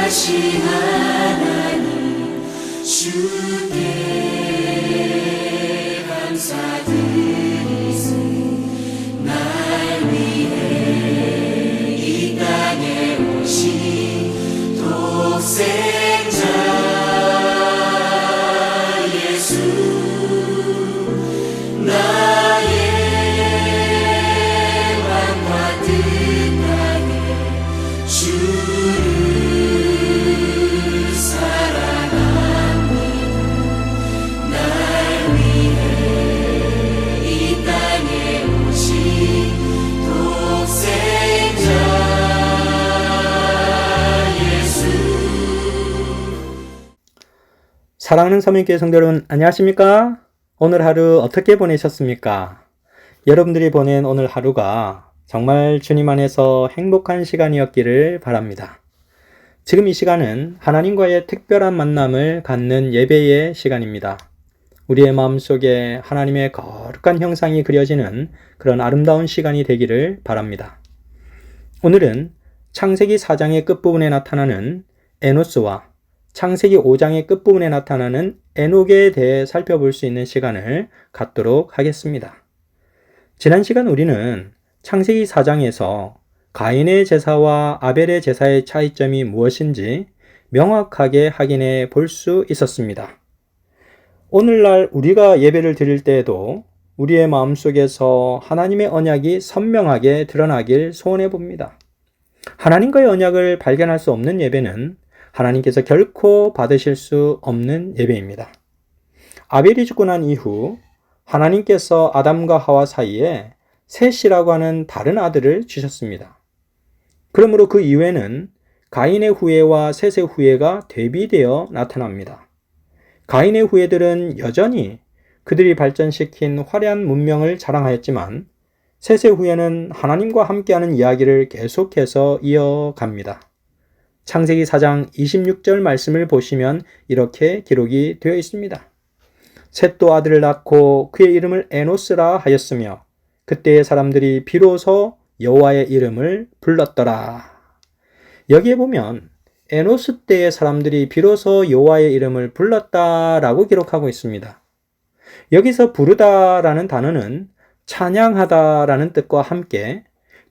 전능하신 하나님 주께 감사드리세. 날 위해 이 땅에 오신 독생자 예수, 나의 왕과 뜻하게 주를 사랑합니다. 날 위해 이 땅에 오신 독생자 예수. 사랑하는 서민교회 성도 여러분, 안녕하십니까? 오늘 하루 어떻게 보내셨습니까? 여러분들이 보낸 오늘 하루가 정말 주님 안에서 행복한 시간이었기를 바랍니다. 지금 이 시간은 하나님과의 특별한 만남을 갖는 예배의 시간입니다. 우리의 마음속에 하나님의 거룩한 형상이 그려지는 그런 아름다운 시간이 되기를 바랍니다. 오늘은 창세기 4장의 끝부분에 나타나는 에노스와 창세기 5장의 끝부분에 나타나는 에녹에 대해 살펴볼 수 있는 시간을 갖도록 하겠습니다. 지난 시간 우리는 창세기 4장에서 가인의 제사와 아벨의 제사의 차이점이 무엇인지 명확하게 확인해 볼 수 있었습니다. 오늘날 우리가 예배를 드릴 때에도 우리의 마음속에서 하나님의 언약이 선명하게 드러나길 소원해 봅니다. 하나님과의 언약을 발견할 수 없는 예배는 하나님께서 결코 받으실 수 없는 예배입니다. 아벨이 죽고 난 이후 하나님께서 아담과 하와 사이에 셋이라고 하는 다른 아들을 주셨습니다. 그러므로 그 이후에는 가인의 후예와 셋의 후예가 대비되어 나타납니다. 가인의 후예들은 여전히 그들이 발전시킨 화려한 문명을 자랑하였지만 셋의 후예는 하나님과 함께하는 이야기를 계속해서 이어갑니다. 창세기 4장 26절 말씀을 보시면 이렇게 기록이 되어 있습니다. 셋도 아들을 낳고 그의 이름을 에노스라 하였으며 그때의 사람들이 비로소 여호와의 이름을 불렀더라. 여기에 보면 에노스 때의 사람들이 비로소 여호와의 이름을 불렀다라고 기록하고 있습니다. 여기서 부르다라는 단어는 찬양하다라는 뜻과 함께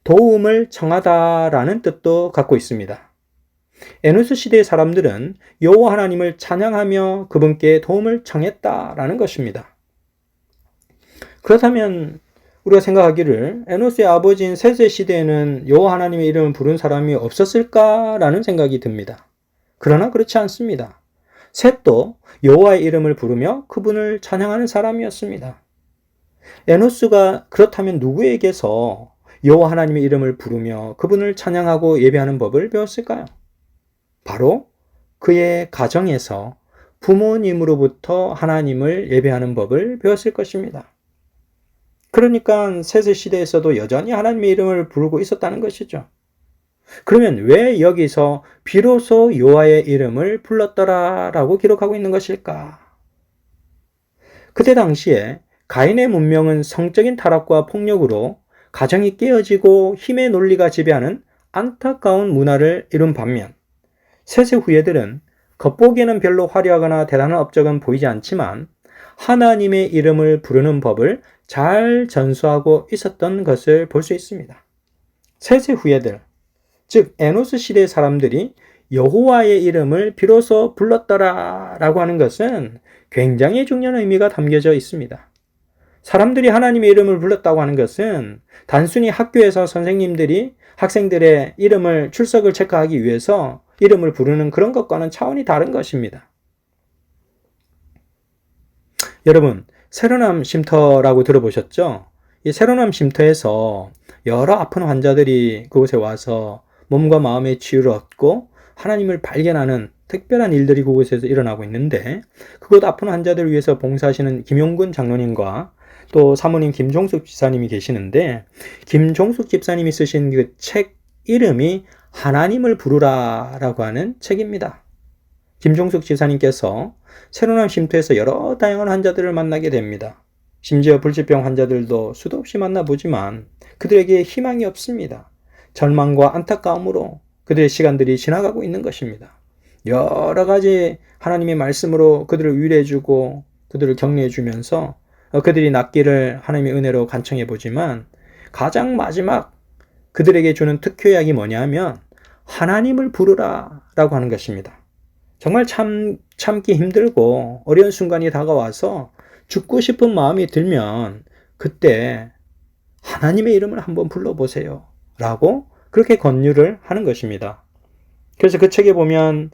도움을 청하다라는 뜻도 갖고 있습니다. 에노스 시대의 사람들은 여호와 하나님을 찬양하며 그분께 도움을 청했다라는 것입니다. 그렇다면 우리가 생각하기를 에노스의 아버지인 셋의 시대에는 여호와 하나님의 이름을 부른 사람이 없었을까라는 생각이 듭니다. 그러나 그렇지 않습니다. 셋도 여호와의 이름을 부르며 그분을 찬양하는 사람이었습니다. 에노스가 그렇다면 누구에게서 여호와 하나님의 이름을 부르며 그분을 찬양하고 예배하는 법을 배웠을까요? 바로 그의 가정에서 부모님으로부터 하나님을 예배하는 법을 배웠을 것입니다. 그러니까 셋의 시대에서도 여전히 하나님의 이름을 부르고 있었다는 것이죠. 그러면 왜 여기서 비로소 여호와의 이름을 불렀더라라고 기록하고 있는 것일까? 그때 당시에 가인의 문명은 성적인 타락과 폭력으로 가정이 깨어지고 힘의 논리가 지배하는 안타까운 문화를 이룬 반면 셋의 후예들은 겉보기에는 별로 화려하거나 대단한 업적은 보이지 않지만 하나님의 이름을 부르는 법을 잘 전수하고 있었던 것을 볼 수 있습니다. 셋의 후예들, 즉 에노스 시대의 사람들이 여호와의 이름을 비로소 불렀더라라고 하는 것은 굉장히 중요한 의미가 담겨져 있습니다. 사람들이 하나님의 이름을 불렀다고 하는 것은 단순히 학교에서 선생님들이 학생들의 이름을 출석을 체크하기 위해서 이름을 부르는 그런 것과는 차원이 다른 것입니다. 여러분, 세로남 쉼터라고 들어보셨죠? 이 세로남 쉼터에서 여러 아픈 환자들이 그곳에 와서 몸과 마음의 치유를 얻고 하나님을 발견하는 특별한 일들이 그곳에서 일어나고 있는데 그곳 아픈 환자들을 위해서 봉사하시는 김용근 장로님과 또 사모님 김종숙 집사님이 계시는데 김종숙 집사님이 쓰신 그 책 이름이 하나님을 부르라 라고 하는 책입니다. 김종숙 집사님께서 세로남 쉼터에서 여러 다양한 환자들을 만나게 됩니다. 심지어 불치병 환자들도 수도 없이 만나보지만 그들에게 희망이 없습니다. 절망과 안타까움으로 그들의 시간들이 지나가고 있는 것입니다. 여러 가지 하나님의 말씀으로 그들을 위로해주고 그들을 격려해주면서 그들이 낫기를 하나님의 은혜로 간청해 보지만 가장 마지막 그들에게 주는 특효약이 뭐냐면 하나님을 부르라 라고 하는 것입니다. 정말 참기 힘들고 어려운 순간이 다가와서 죽고 싶은 마음이 들면 그때 하나님의 이름을 한번 불러보세요 라고 그렇게 권유를 하는 것입니다. 그래서 그 책에 보면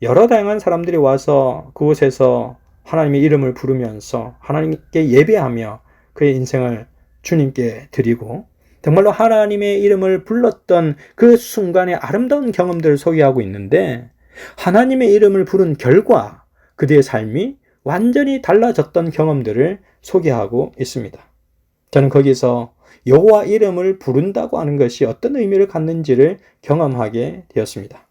여러 다양한 사람들이 와서 그곳에서 하나님의 이름을 부르면서 하나님께 예배하며 그의 인생을 주님께 드리고 정말로 하나님의 이름을 불렀던 그 순간의 아름다운 경험들을 소개하고 있는데 하나님의 이름을 부른 결과 그들의 삶이 완전히 달라졌던 경험들을 소개하고 있습니다. 저는 거기서 여호와 이름을 부른다고 하는 것이 어떤 의미를 갖는지를 경험하게 되었습니다.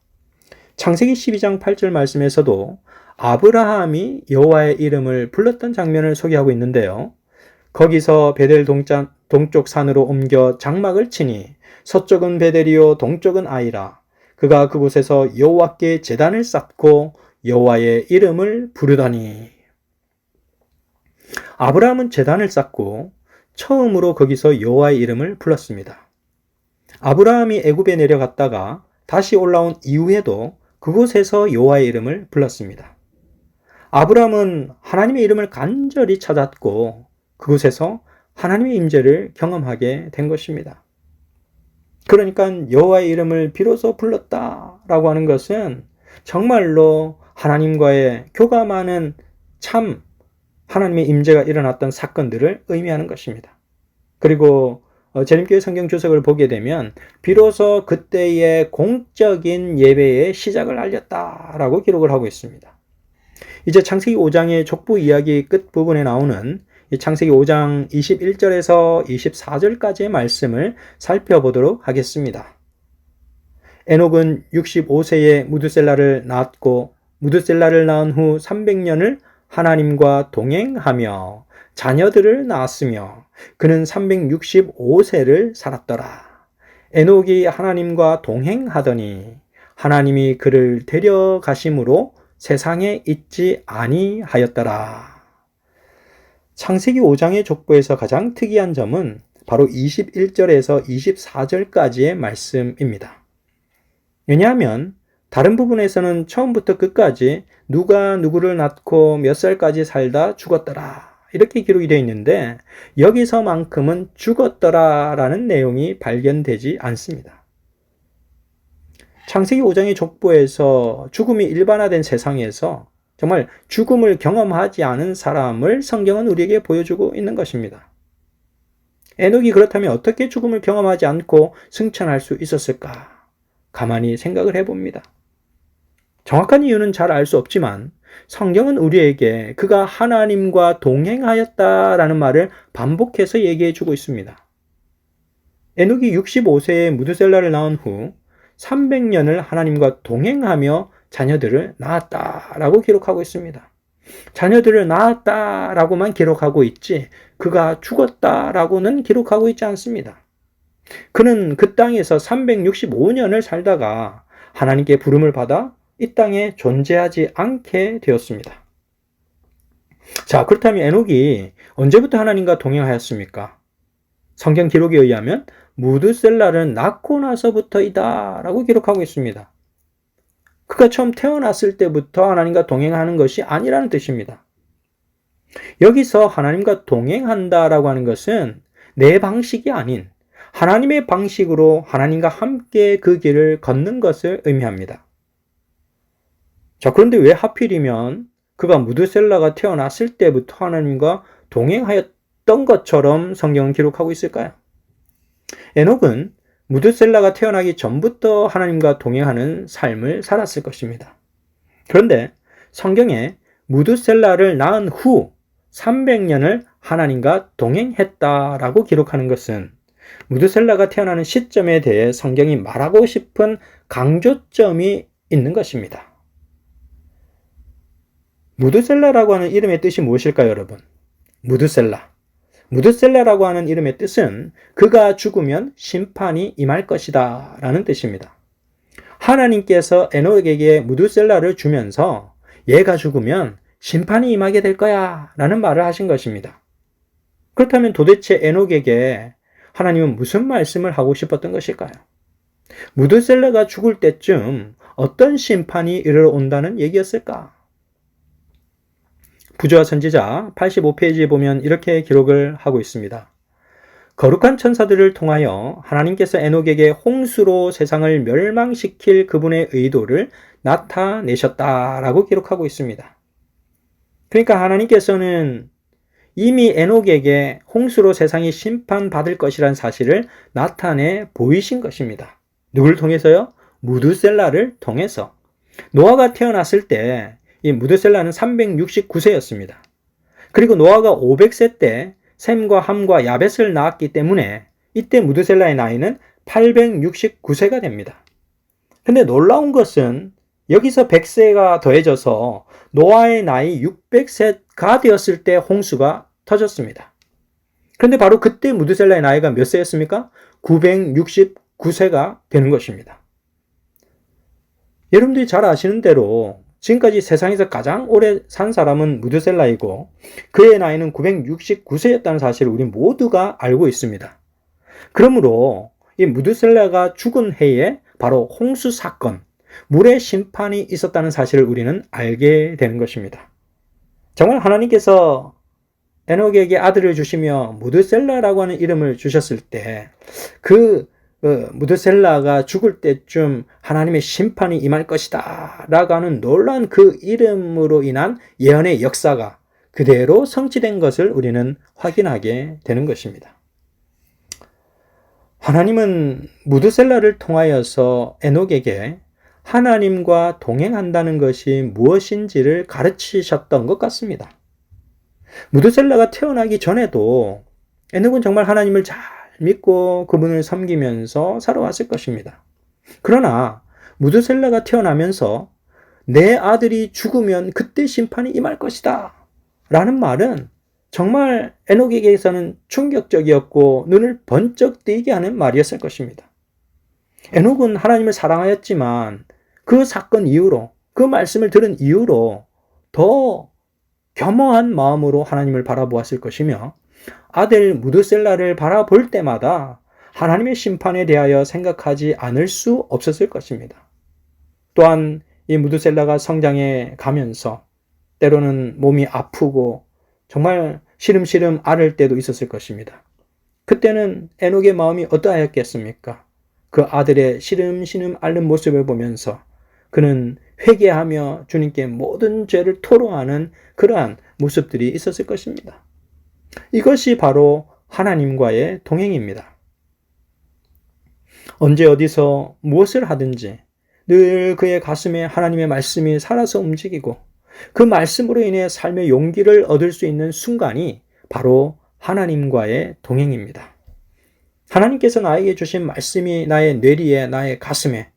창세기 12장 8절 말씀에서도 아브라함이 여호와의 이름을 불렀던 장면을 소개하고 있는데요. 거기서 베델 동쪽 산으로 옮겨 장막을 치니 서쪽은 베델이요 동쪽은 아이라. 그가 그곳에서 여호와께 제단을 쌓고 여호와의 이름을 부르더니. 아브라함은 제단을 쌓고 처음으로 거기서 여호와의 이름을 불렀습니다. 아브라함이 애굽에 내려갔다가 다시 올라온 이후에도 그곳에서 여호와의 이름을 불렀습니다. 아브라함은 하나님의 이름을 간절히 찾았고 그곳에서 하나님의 임재를 경험하게 된 것입니다. 그러니까 여호와의 이름을 비로소 불렀다라고 하는 것은 정말로 하나님과의 교감하는 참 하나님의 임재가 일어났던 사건들을 의미하는 것입니다. 그리고 재림교회 성경 주석을 보게 되면 비로소 그때의 공적인 예배의 시작을 알렸다라고 기록을 하고 있습니다. 이제 창세기 5장의 족보 이야기 끝부분에 나오는 이 창세기 5장 21절에서 24절까지의 말씀을 살펴보도록 하겠습니다. 에녹은 65세에 무드셀라를 낳았고 무드셀라를 낳은 후 300년을 하나님과 동행하며 자녀들을 낳았으며 그는 365세를 살았더라. 에녹이 하나님과 동행하더니 하나님이 그를 데려가심으로 세상에 있지 아니하였더라. 창세기 5장의 족보에서 가장 특이한 점은 바로 21절에서 24절까지의 말씀입니다. 왜냐하면 다른 부분에서는 처음부터 끝까지 누가 누구를 낳고 몇 살까지 살다 죽었더라 이렇게 기록이 되어 있는데 여기서만큼은 죽었더라라는 내용이 발견되지 않습니다. 창세기 5장의 족보에서 죽음이 일반화된 세상에서 정말 죽음을 경험하지 않은 사람을 성경은 우리에게 보여주고 있는 것입니다. 에녹이 그렇다면 어떻게 죽음을 경험하지 않고 승천할 수 있었을까? 가만히 생각을 해봅니다. 정확한 이유는 잘 알 수 없지만 성경은 우리에게 그가 하나님과 동행하였다라는 말을 반복해서 얘기해 주고 있습니다. 에녹이 65세에 무드셀라를 낳은 후 300년을 하나님과 동행하며 자녀들을 낳았다라고 기록하고 있습니다. 자녀들을 낳았다라고만 기록하고 있지 그가 죽었다라고는 기록하고 있지 않습니다. 그는 그 땅에서 365년을 살다가 하나님께 부름을 받아 이 땅에 존재하지 않게 되었습니다. 자, 그렇다면 에녹이 언제부터 하나님과 동행하였습니까? 성경 기록에 의하면 무드셀라를 낳고 나서부터이다 라고 기록하고 있습니다. 그가 처음 태어났을 때부터 하나님과 동행하는 것이 아니라는 뜻입니다. 여기서 하나님과 동행한다라고 하는 것은 내 방식이 아닌 하나님의 방식으로 하나님과 함께 그 길을 걷는 것을 의미합니다. 자, 그런데 왜 하필이면 그가 무드셀라가 태어났을 때부터 하나님과 동행하였던 것처럼 성경은 기록하고 있을까요? 에녹은 무드셀라가 태어나기 전부터 하나님과 동행하는 삶을 살았을 것입니다. 그런데 성경에 무드셀라를 낳은 후 300년을 하나님과 동행했다라고 기록하는 것은 무드셀라가 태어나는 시점에 대해 성경이 말하고 싶은 강조점이 있는 것입니다. 무드셀라라고 하는 이름의 뜻이 무엇일까요, 여러분? 무드셀라라고 하는 이름의 뜻은 그가 죽으면 심판이 임할 것이다 라는 뜻입니다. 하나님께서 에녹에게 무드셀라를 주면서 얘가 죽으면 심판이 임하게 될 거야 라는 말을 하신 것입니다. 그렇다면 도대체 에녹에게 하나님은 무슨 말씀을 하고 싶었던 것일까요? 무드셀라가 죽을 때쯤 어떤 심판이 이르러온다는 얘기였을까? 부조와 선지자 85페이지에 보면 이렇게 기록을 하고 있습니다. 거룩한 천사들을 통하여 하나님께서 에녹에게 홍수로 세상을 멸망시킬 그분의 의도를 나타내셨다라고 기록하고 있습니다. 그러니까 하나님께서는 이미 에녹에게 홍수로 세상이 심판받을 것이라는 사실을 나타내 보이신 것입니다. 누굴 통해서요? 무드셀라를 통해서. 노아가 태어났을 때 이 무드셀라는 369세였습니다. 그리고 노아가 500세 때 셈과 함과 야벳을 낳았기 때문에 이때 무드셀라의 나이는 869세가 됩니다. 근데 놀라운 것은 여기서 100세가 더해져서 노아의 나이 600세가 되었을 때 홍수가 터졌습니다. 그런데 바로 그때 무드셀라의 나이가 몇 세였습니까? 969세가 되는 것입니다. 여러분들이 잘 아시는 대로 지금까지 세상에서 가장 오래 산 사람은 무드셀라이고 그의 나이는 969세였다는 사실을 우리 모두가 알고 있습니다. 그러므로 이 무드셀라가 죽은 해에 바로 홍수 사건, 물의 심판이 있었다는 사실을 우리는 알게 되는 것입니다. 정말 하나님께서 에녹에게 아들을 주시며 무드셀라라고 하는 이름을 주셨을 때 무드셀라가 죽을 때쯤 하나님의 심판이 임할 것이다 라고 하는 놀라운 그 이름으로 인한 예언의 역사가 그대로 성취된 것을 우리는 확인하게 되는 것입니다. 하나님은 무드셀라를 통하여서 에녹에게 하나님과 동행한다는 것이 무엇인지를 가르치셨던 것 같습니다. 무드셀라가 태어나기 전에도 에녹은 정말 하나님을 잘 믿고 그분을 섬기면서 살아왔을 것입니다. 그러나 무드셀라가 태어나면서 내 아들이 죽으면 그때 심판이 임할 것이다 라는 말은 정말 에녹에게서는 충격적이었고 눈을 번쩍 뜨게 하는 말이었을 것입니다. 에녹은 하나님을 사랑하였지만 그 사건 이후로, 그 말씀을 들은 이후로 더 겸허한 마음으로 하나님을 바라보았을 것이며 아들 무드셀라를 바라볼 때마다 하나님의 심판에 대하여 생각하지 않을 수 없었을 것입니다. 또한 이 무드셀라가 성장해 가면서 때로는 몸이 아프고 정말 시름시름 앓을 때도 있었을 것입니다. 그때는 에녹의 마음이 어떠하였겠습니까? 그 아들의 시름시름 앓는 모습을 보면서 그는 회개하며 주님께 모든 죄를 토로하는 그러한 모습들이 있었을 것입니다. 이것이 바로 하나님과의 동행입니다. 언제 어디서 무엇을 하든지 늘 그의 가슴에 하나님의 말씀이 살아서 움직이고 그 말씀으로 인해 삶의 용기를 얻을 수 있는 순간이 바로 하나님과의 동행입니다. 하나님께서 나에게 주신 말씀이 나의 뇌리에, 나의 가슴에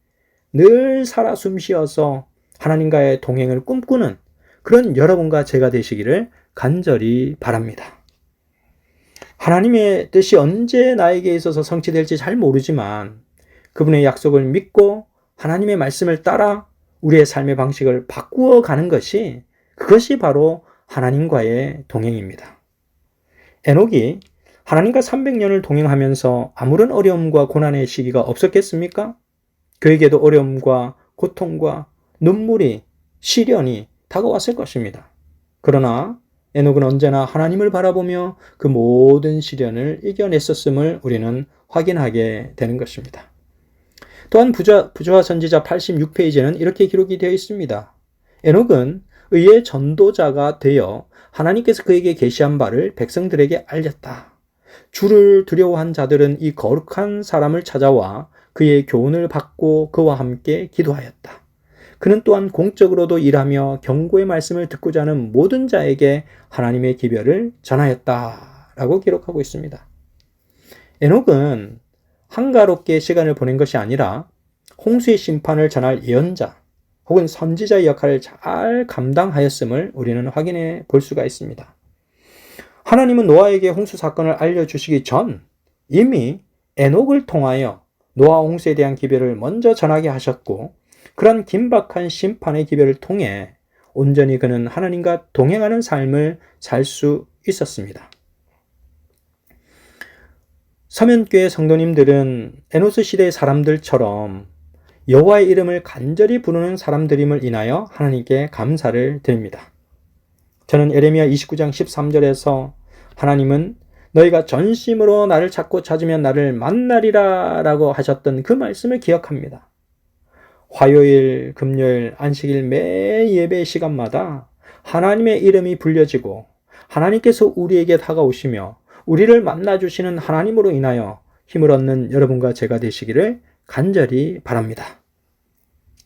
늘 살아 숨쉬어서 하나님과의 동행을 꿈꾸는 그런 여러분과 제가 되시기를 간절히 바랍니다. 하나님의 뜻이 언제 나에게 있어서 성취될지 잘 모르지만 그분의 약속을 믿고 하나님의 말씀을 따라 우리의 삶의 방식을 바꾸어 가는 것이 그것이 바로 하나님과의 동행입니다. 에녹이 하나님과 300년을 동행하면서 아무런 어려움과 고난의 시기가 없었겠습니까? 그에게도 어려움과 고통과 눈물이, 시련이 다가왔을 것입니다. 그러나 에녹은 언제나 하나님을 바라보며 그 모든 시련을 이겨냈었음을 우리는 확인하게 되는 것입니다. 또한 부조와 선지자 86페이지에는 이렇게 기록이 되어 있습니다. 에녹은 의의 전도자가 되어 하나님께서 그에게 계시한 바를 백성들에게 알렸다. 주를 두려워한 자들은 이 거룩한 사람을 찾아와 그의 교훈을 받고 그와 함께 기도하였다. 그는 또한 공적으로도 일하며 경고의 말씀을 듣고자 하는 모든 자에게 하나님의 기별을 전하였다 라고 기록하고 있습니다. 에녹은 한가롭게 시간을 보낸 것이 아니라 홍수의 심판을 전할 예언자 혹은 선지자의 역할을 잘 감당하였음을 우리는 확인해 볼 수가 있습니다. 하나님은 노아에게 홍수 사건을 알려주시기 전 이미 에녹을 통하여 노아 홍수에 대한 기별을 먼저 전하게 하셨고, 그런 긴박한 심판의 기별을 통해 온전히 그는 하나님과 동행하는 삶을 살 수 있었습니다. 서면교회 성도님들은 에노스 시대의 사람들처럼 여호와의 이름을 간절히 부르는 사람들임을 인하여 하나님께 감사를 드립니다. 저는 예레미야 29장 13절에서 하나님은 너희가 전심으로 나를 찾으면 나를 만나리라 라고 하셨던 그 말씀을 기억합니다. 화요일, 금요일, 안식일 매 예배 시간마다 하나님의 이름이 불려지고 하나님께서 우리에게 다가오시며 우리를 만나주시는 하나님으로 인하여 힘을 얻는 여러분과 제가 되시기를 간절히 바랍니다.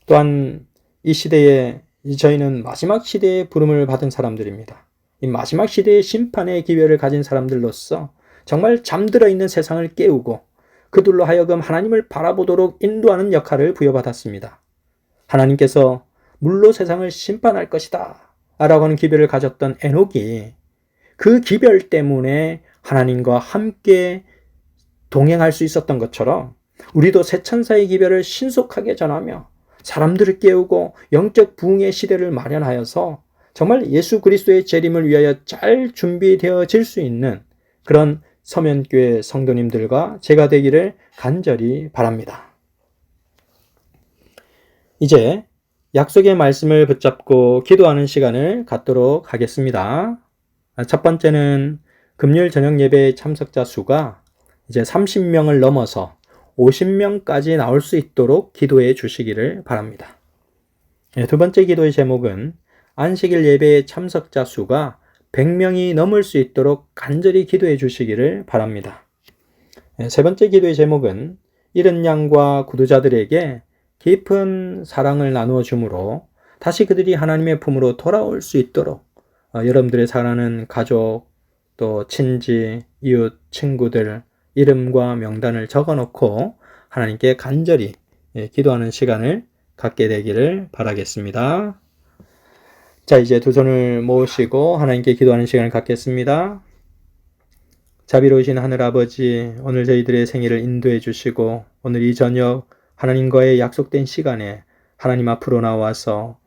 또한 이 시대에 저희는 마지막 시대의 부름을 받은 사람들입니다. 이 마지막 시대의 심판의 기별을 가진 사람들로서 정말 잠들어 있는 세상을 깨우고 그들로 하여금 하나님을 바라보도록 인도하는 역할을 부여받았습니다. 하나님께서 물로 세상을 심판할 것이다 라고 하는 기별을 가졌던 에녹이 그 기별 때문에 하나님과 함께 동행할 수 있었던 것처럼 우리도 새 천사의 기별을 신속하게 전하며 사람들을 깨우고 영적 부흥의 시대를 마련하여서 정말 예수 그리스도의 재림을 위하여 잘 준비되어질 수 있는 그런 서면교회 성도님들과 제가 되기를 간절히 바랍니다. 이제 약속의 말씀을 붙잡고 기도하는 시간을 갖도록 하겠습니다. 첫 번째는 금요일 저녁 예배 참석자 수가 이제 30명을 넘어서 50명까지 나올 수 있도록 기도해 주시기를 바랍니다. 두 번째 기도의 제목은 안식일 예배의 참석자 수가 100명이 넘을 수 있도록 간절히 기도해 주시기를 바랍니다. 세 번째 기도의 제목은 잃은 양과 구두자들에게 깊은 사랑을 나누어 주므로 다시 그들이 하나님의 품으로 돌아올 수 있도록 여러분들의 사랑하는 가족, 또 친지, 이웃, 친구들 이름과 명단을 적어놓고 하나님께 간절히 기도하는 시간을 갖게 되기를 바라겠습니다. 자, 이제 두 손을 모으시고 하나님께 기도하는 시간을 갖겠습니다. 자비로우신 하늘 아버지, 오늘 저희들의 생일을 인도해 주시고 오늘 이 저녁 하나님과의 약속된 시간에 하나님 앞으로 나와서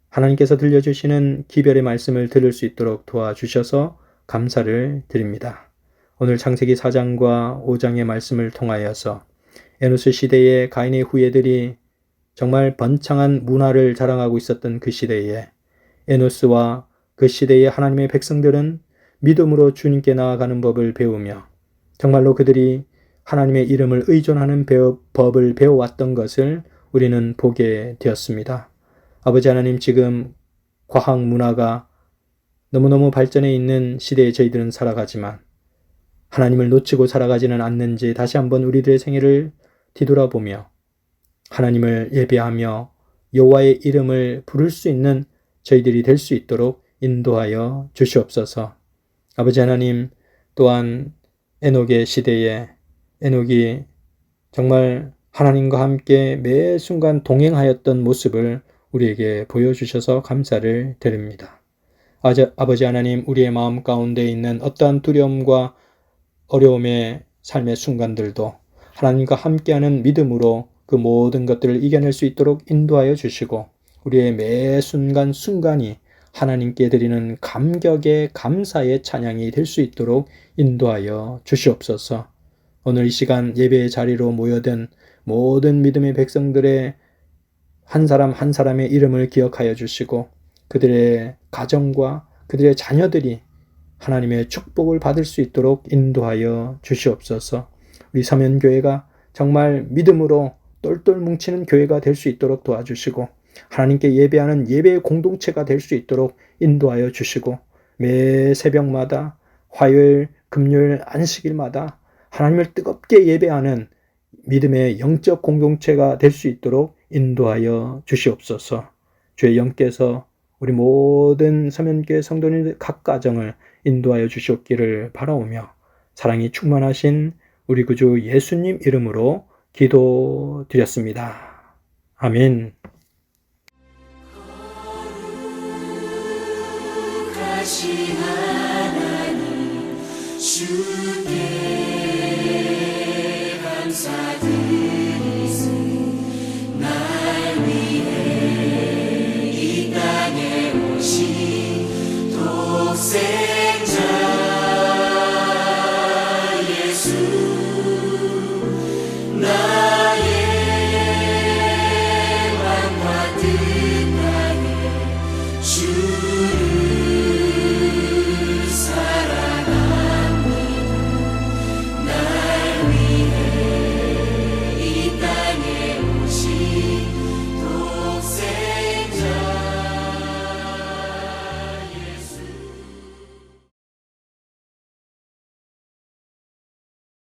하나님께서 들려주시는 기별의 말씀을 들을 수 있도록 도와주셔서 감사를 드립니다. 오늘 창세기 4장과 5장의 말씀을 통하여서 에노스 시대의 가인의 후예들이 정말 번창한 문화를 자랑하고 있었던 그 시대에 에노스와 그 시대의 하나님의 백성들은 믿음으로 주님께 나아가는 법을 배우며 정말로 그들이 하나님의 이름을 의존하는 법을 배워왔던 것을 우리는 보게 되었습니다. 아버지 하나님, 지금 과학 문화가 너무너무 발전해 있는 시대에 저희들은 살아가지만 하나님을 놓치고 살아가지는 않는지 다시 한번 우리들의 생애를 뒤돌아보며 하나님을 예배하며 여호와의 이름을 부를 수 있는 저희들이 될 수 있도록 인도하여 주시옵소서. 아버지 하나님, 또한 에녹의 시대에 에녹이 정말 하나님과 함께 매 순간 동행하였던 모습을 우리에게 보여주셔서 감사를 드립니다. 아버지 하나님, 우리의 마음 가운데 있는 어떠한 두려움과 어려움의 삶의 순간들도 하나님과 함께하는 믿음으로 그 모든 것들을 이겨낼 수 있도록 인도하여 주시고 우리의 매 순간순간이 하나님께 드리는 감격의 감사의 찬양이 될 수 있도록 인도하여 주시옵소서. 오늘 이 시간 예배의 자리로 모여든 모든 믿음의 백성들의 한 사람 한 사람의 이름을 기억하여 주시고 그들의 가정과 그들의 자녀들이 하나님의 축복을 받을 수 있도록 인도하여 주시옵소서. 우리 서면교회가 정말 믿음으로 똘똘 뭉치는 교회가 될 수 있도록 도와주시고 하나님께 예배하는 예배의 공동체가 될 수 있도록 인도하여 주시고 매 새벽마다 화요일, 금요일, 안식일마다 하나님을 뜨겁게 예배하는 믿음의 영적 공동체가 될 수 있도록 인도하여 주시옵소서. 주의 영께서 우리 모든 서면교회 성도님들 각 가정을 인도하여 주시옵기를 바라오며 사랑이 충만하신 우리 구주 예수님 이름으로 기도드렸습니다. 아멘. 거룩하신 하나님 주께 감사